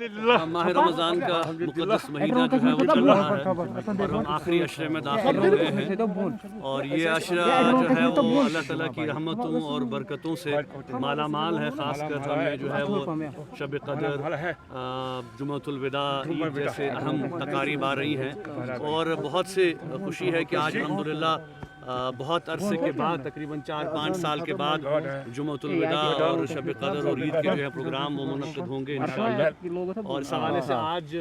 माह रमज़ान का मुक़द्दस महीना जो है वो चल रहा है और हम आखिरी अशरे में दाखिल हो गए हैं और ये अशरा जो है वो अल्लाह ताला की रहमतों और बरकतों से माला माल है। ख़ासकर हमें जो है वो शब क़दर, जुमअतुल विदा, ईद जैसे अहम तकारीब आ रही हैं और बहुत से खुशी है कि आज अल्हम्दुलिल्लाह बहुत अरसे के बाद तकरीबन 4-5 साल के बाद जुमअतुल विदा और शब क़दर और ईद के जो है प्रोग्राम वो मुनक़्क़िद होंगे इंशाअल्लाह। और इस हवाले से आज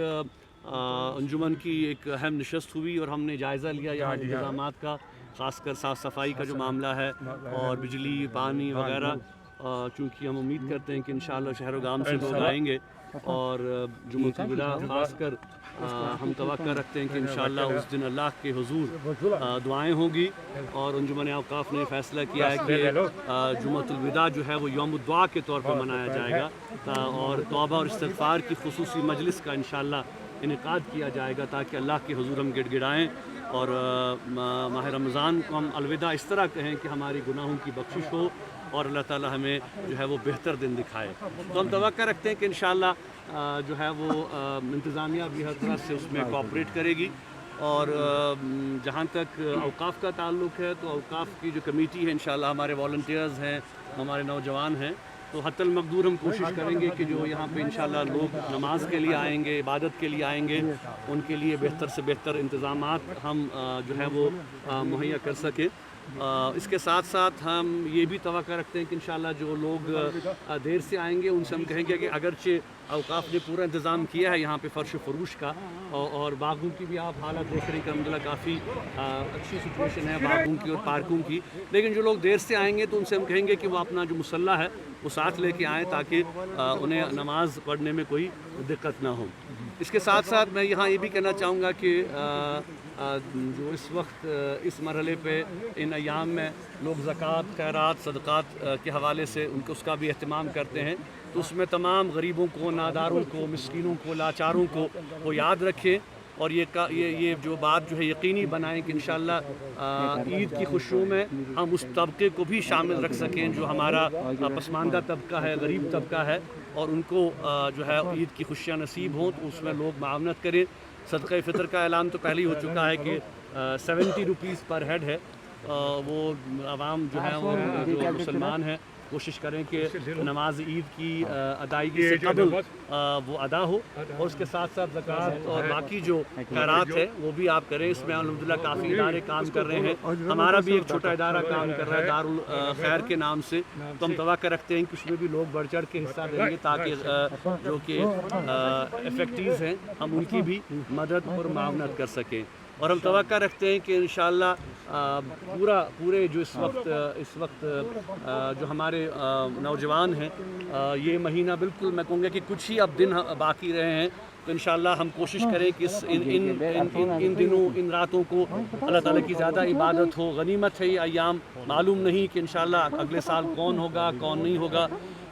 अंजुमन की एक अहम नशस्त हुई और हमने जायज़ा लिया यहाँ इंतज़ामात का, ख़ासकर साफ़ सफाई का जो मामला है और बिजली पानी वगैरह, चूँकि हम उम्मीद करते हैं कि इंशाअल्लाह शहर गाम से लोग आएंगे और जुमअतुल विदा ख़ासकर हम तवक्को रखते हैं कि इंशाअल्लाह उस दिन अल्लाह के हुजूर दुआएं होंगी और अंजुमन औक़ाफ़ ने फ़ैसला किया है कि जुमअतुल विदा जो है वो यौम दुआ के तौर पर मनाया जाएगा और तौबा और इस्तिग़फ़ार की ख़ुसूसी मजलिस का इंशाअल्लाह इनेकाद किया जाएगा ताकि अल्लाह के हुजूर हम गिड़गिड़ाएँ और माह रमज़ान को हम अलविदा इस तरह कहें कि हमारी गुनाहों की बख्शिश हो और अल्लाह ताला हमें जो है वो बेहतर दिन दिखाए। तो हम तवक्को रखते हैं कि इंशाअल्लाह जो है वो इंतज़ामिया भी हर तरह से उसमें कोऑपरेट करेगी और जहाँ तक औक़ाफ़ का ताल्लुक़ है तो औक़ाफ़ की जो कमेटी है इंशाअल्लाह हमारे वॉलंटियर्स हैं, हमारे नौजवान हैं, तो हत्तल मक़दूर हम कोशिश करेंगे कि जो यहाँ पे इंशाअल्लाह लोग नमाज के लिए आएंगे, इबादत के लिए आएंगे, उनके लिए बेहतर से बेहतर इंतज़ामात हम जो है वो मुहैया कर सकें। इसके साथ साथ हम ये भी तवक्को रखते हैं कि इंशाअल्लाह जो लोग देर से आएंगे उनसे हम कहेंगे कि अगरचे औक़ाफ़ ने पूरा इंतज़ाम किया है यहाँ पे फ़र्श फ़ुरूश का और बागों की भी आप हालत देख रहे हैं कि अल्हम्दुलिल्लाह काफ़ी अच्छी सिचुएशन है बागों की और पार्कों की, लेकिन जो लोग देर से आएंगे तो उनसे हम कहेंगे कि वो अपना जो मुसल्ला है वो साथ लेके आएँ ताकि उन्हें नमाज़ पढ़ने में कोई दिक्कत ना हो। इसके साथ साथ मैं यहाँ ये भी कहना चाहूँगा कि जो इस वक्त इस मरहले पे इन अयाम में लोग ज़कात, खैरात, सदक़ात के हवाले से उसका भी एहतमाम करते हैं, तो उसमें तमाम गरीबों को, नादारों को, मिस्कीनों को, लाचारों को वो याद रखें और ये जो बात जो है यकीनी बनाएं कि इंशाअल्लाह ईद की खुशियों में हम उस तबके को भी शामिल रख सकें जो हमारा पसमानदा तबका है, गरीब तबका है और उनको जो है ईद की खुशियाँ नसीब हों तो उसमें लोग मावनत करें। सदक़े फ़ितर का ऐलान तो पहले ही हो चुका है कि 70 रुपीज़ पर हेड है, वो आवाम जो है वो जो मुसलमान हैं कोशिश करें कि नमाज ईद की अदायगी से कबल वो अदा हो और उसके साथ साथ ज़कात और बाकी जो खैरात है वो भी आप करें। इसमें अल्हम्दुलिल्लाह काफ़ी इदारे काम कर रहे हैं, हमारा भी एक छोटा इदारा काम कर रहा है दारुल खैर के नाम से, तो हम तवक्को रखते हैं कि उसमें भी लोग बढ़ चढ़ के हिस्सा देंगे ताकि जो कि इफ़ेक्टिव्स हैं हम उनकी भी मदद और मावनत कर सकें। और हम तवक्को रखते हैं कि इंशाअल्लाह पूरे जो इस वक्त जो हमारे नौजवान हैं ये महीना बिल्कुल मैं कहूँगा कि कुछ ही अब दिन बाकी रहे हैं, तो इंशाअल्लाह हम कोशिश करें कि इन दिनों इन रातों को अल्लाह ताला की ज़्यादा इबादत हो। गनीमत है ये अयाम, मालूम नहीं कि इंशाअल्लाह अगले साल कौन होगा कौन नहीं होगा,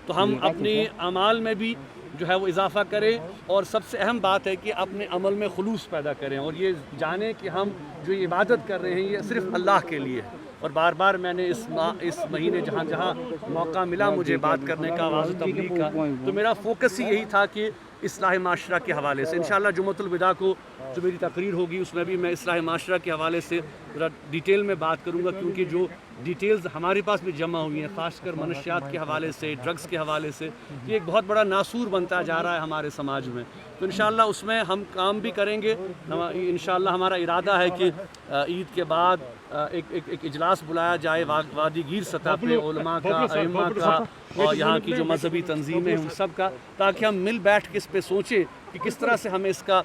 तो हम अपने अमाल में भी जो है वो इजाफ़ा करें और सबसे अहम बात है कि अपने अमल में खुलूस पैदा करें और ये जानें कि हम जो इबादत कर रहे हैं ये सिर्फ़ अल्लाह के लिए है। और बार बार मैंने इस महीने जहाँ जहाँ मौका मिला मुझे बात करने का, आवाज़ तबलीग का, तो मेरा फ़ोकस ही यही था कि इस्लाह माशरा के हवाले से इंशाअल्लाह जुमअतुल विदा को जो मेरी तकरीर होगी उसमें भी मैं इस्लाह माशरा के हवाले से ज़रा डिटेल में बात करूँगा, क्योंकि जो डिटेल्स हमारे पास भी जमा हुई हैं ख़ासकर मनशियात के हवाले से, ड्रग्स के हवाले से, ये एक बहुत बड़ा नासूर बनता जा रहा है हमारे समाज में, तो इंशाअल्लाह उसमें हम काम भी करेंगे। इंशाअल्लाह हमारा इरादा है कि ईद के बाद एक इजलास बुलाया जाए वादी गिर सतह पे उलमा का, अइम्मा का और यहाँ की जो मजहबी तंजीमें हैं उन सब का, ताकि हम मिल बैठ के इस पे सोचें कि किस तरह से हमें इसका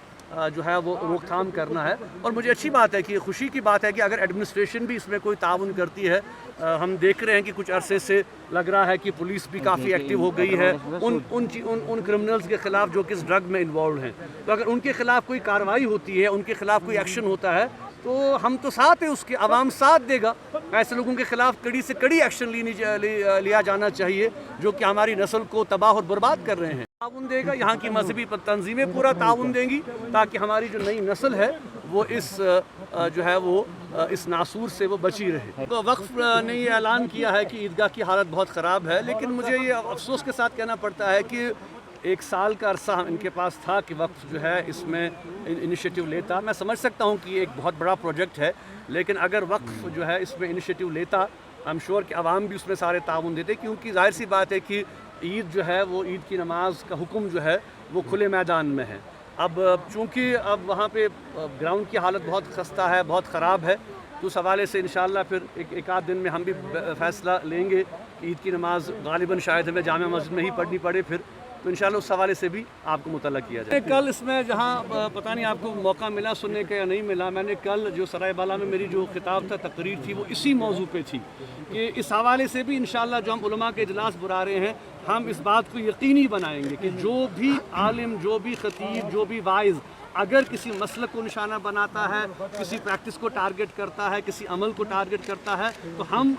जो है वो रोकथाम करना है। और मुझे अच्छी बात है कि खुशी की बात है कि अगर एडमिनिस्ट्रेशन भी इसमें कोई ताउन करती है, हम देख रहे हैं कि कुछ अरसे से लग रहा है कि पुलिस भी काफ़ी एक्टिव हो गई है उन क्रिमिनल्स के ख़िलाफ़ जो कि इस ड्रग में इन्वॉल्व हैं, तो अगर उनके ख़िलाफ़ कोई कार्रवाई होती है, उनके ख़िलाफ़ कोई एक्शन होता है तो हम तो साथ है, उसके आवाम साथ देगा। ऐसे लोगों के ख़िलाफ़ कड़ी से कड़ी एक्शन लिया जाना चाहिए जो कि हमारी नस्ल को तबाह और बर्बाद कर रहे हैं। ताउन देगा, यहाँ की मजहबी तंजीमें पूरा ताउन देंगी ताकि हमारी जो नई नस्ल है वो जो है वो इस नासूर से वो बची रहे। तो वक्फ ने ये ऐलान किया है कि ईदगाह की हालत बहुत ख़राब है, लेकिन मुझे ये अफसोस के साथ कहना पड़ता है कि 1 سال کا عرصہ ان کے پاس تھا کہ وقت جو ہے اس میں انیشیٹو لیتا. میں سمجھ سکتا ہوں کہ یہ ایک بہت بڑا پروجیکٹ ہے، لیکن اگر وقف جو ہے اس میں انیشیٹو لیتا، آئی ایم شیور کہ عوام بھی اس میں سارے تعاون دیتے، کیونکہ ظاہر سی بات ہے کہ عید جو ہے وہ عید کی نماز کا حکم جو ہے وہ کھلے میدان میں ہے. اب چونکہ اب وہاں پہ گراؤنڈ کی حالت بہت خستہ ہے، بہت خراب ہے، تو اس حوالے سے انشاءاللہ پھر ایک آدھ دن میں ہم بھی فیصلہ لیں گے کہ عید کی نماز غالباً شاید ہمیں جامع مسجد میں ہی پڑھنی پڑے پھر، تو انشاءاللہ اس حوالے سے بھی آپ کو مطلع کیا جائے. کل اس میں جہاں پتہ نہیں آپ کو موقع ملا سننے کا یا نہیں ملا، میں نے کل جو سرائے بالا میں میری جو خطاب تھا، تقریر تھی، وہ اسی موضوع پہ تھی کہ اس حوالے سے بھی انشاءاللہ جو ہم علماء کے اجلاس بلا رہے ہیں، ہم اس بات کو یقینی بنائیں گے کہ جو بھی عالم، جو بھی خطیب، جو بھی واعظ اگر کسی مسلک کو نشانہ بناتا ہے، کسی پریکٹس کو ٹارگٹ کرتا ہے، کسی عمل کو ٹارگٹ کرتا ہے، تو ہم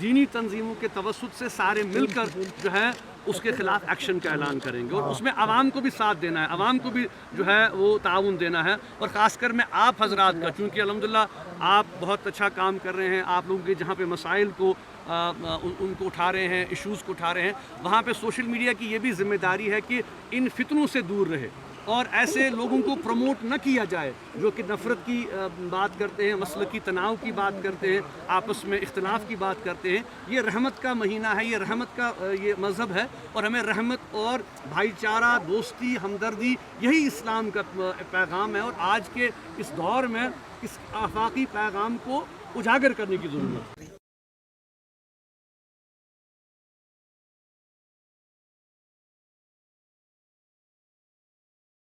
دینی تنظیموں کے توسط سے سارے مل کر جو ہے اس کے خلاف ایکشن کا اعلان کریں گے، اور اس میں عوام کو بھی ساتھ دینا ہے، عوام کو بھی جو ہے وہ تعاون دینا ہے، اور خاص کر میں آپ حضرات کا، چونکہ الحمدللہ آپ بہت اچھا کام کر رہے ہیں، آپ لوگوں کے جہاں پہ مسائل کو ان کو اٹھا رہے ہیں، ایشوز کو اٹھا رہے ہیں، وہاں پہ سوشل میڈیا کی یہ بھی ذمہ داری ہے کہ ان فتنوں سے دور رہے اور ایسے لوگوں کو پروموٹ نہ کیا جائے جو کہ نفرت کی بات کرتے ہیں، مسلکی تناؤ کی بات کرتے ہیں، آپس میں اختلاف کی بات کرتے ہیں. یہ رحمت کا مہینہ ہے، یہ رحمت کا یہ مذہب ہے، اور ہمیں رحمت اور بھائی چارہ، دوستی، ہمدردی، یہی اسلام کا پیغام ہے، اور آج کے اس دور میں اس آفاقی پیغام کو اجاگر کرنے کی ضرورت ہے.